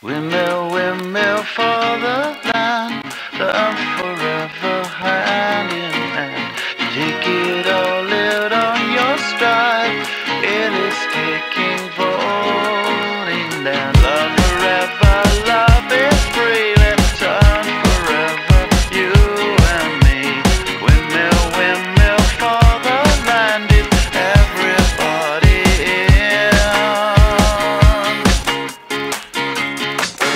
Windmill, windmill for the land, the forever hand in hand. Take it all, live on your stride. It is taking, falling down. Love forever, love is free. Let's turn forever, you and me. Windmill, windmill for the land. Is everybody in?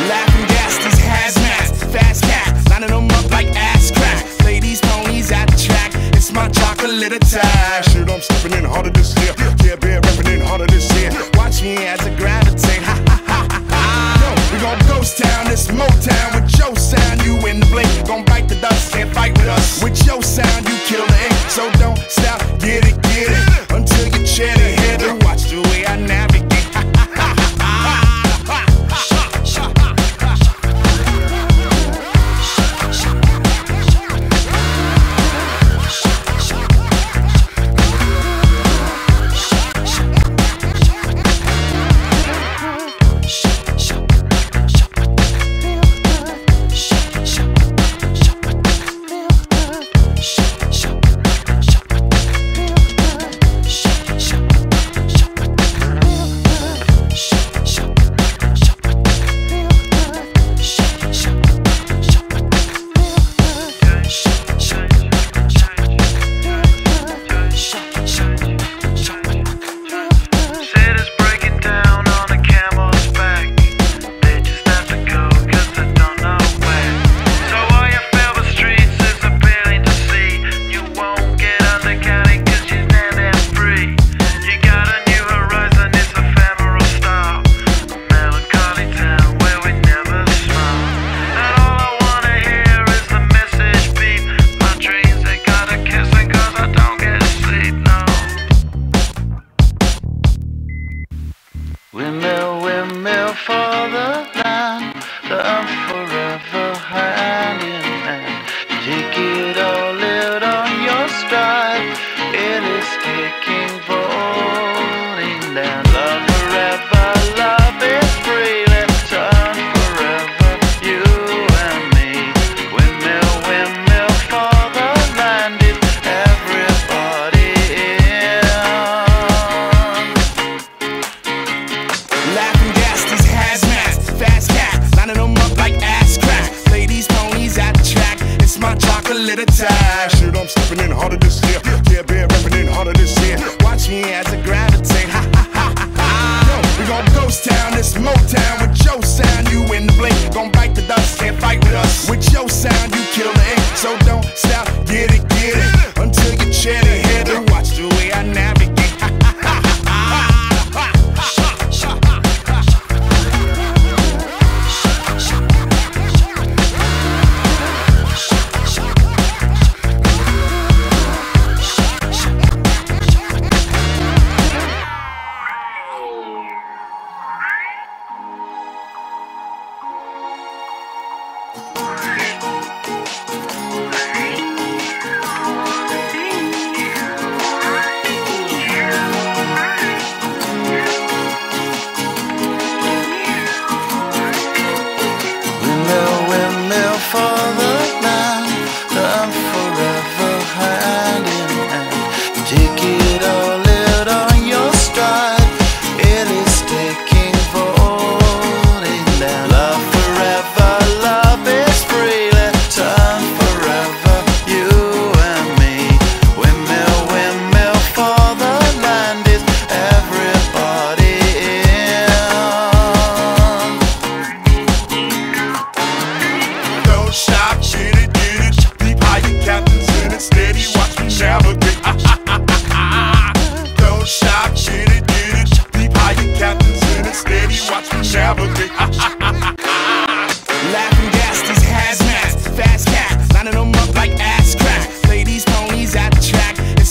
Laughing gas, these hazmats, fast cats, lining them up like ass crack. Ladies, ponies at the track, it's my chocolate attack. Shit, I'm stepping in harder this year. Yeah, bear repping in harder this year. Watch me as I gravitate. Ha ha ha ha ha. Yo, we gon' ghost town, this Motown with your sound. You in the blink, gon' bite the dust, can't fight with us. With your sound, you kill the ink. So don't stop, get it, until you chair the head and watch the way I navigate.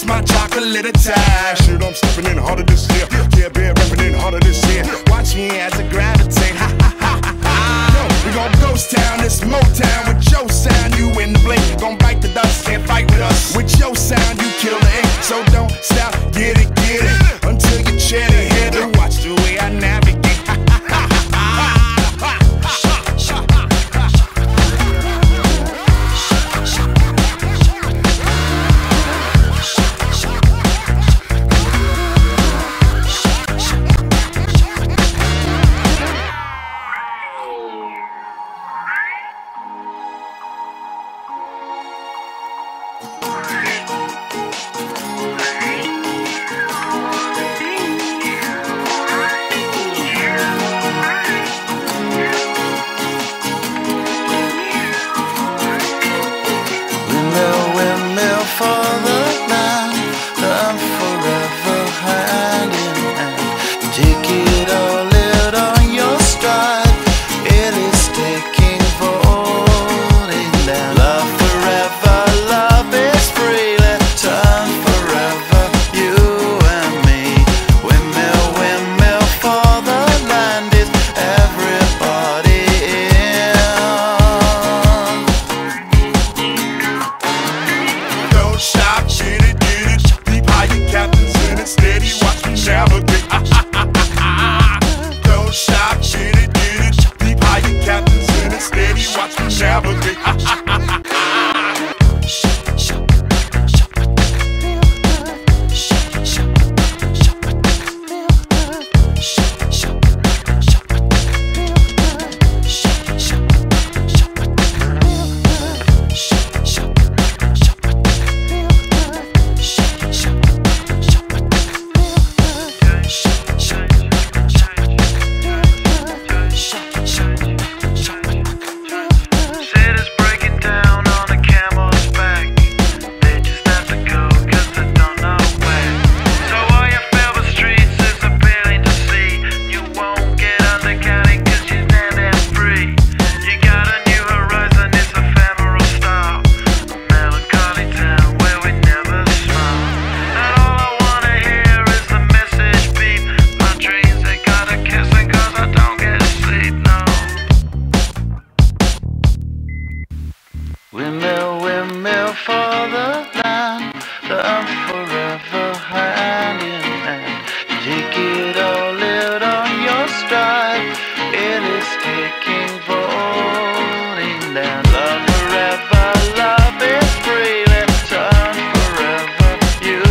my chocolate attack. Shit, I'm stepping in harder this year. Yeah, been repping in harder this year. Watch me as I gravitate. Ha ha ha ha ha. Yo, we gon' ghost town, this Motown with your sound. You in the blink, gon' bite the dust, can't fight with us. With your sound, you kill the ink. So don't stop, get it until you chat it. Hit it. Watch the way I navigate. Windmill, windmill for the land, that I'm forever hand in hand. Take it all, live on your stride. It is taking, voting down. Love forever, love is free. Let's turn forever, you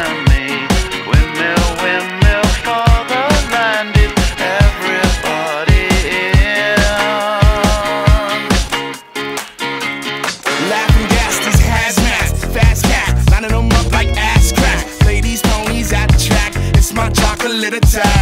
and me. Windmill, windmill for the land, is everybody in. Laughing gas, these hazmats, fast cat, lining them up like ass crack. Ladies, ponies at the track, it's my chocolate attack.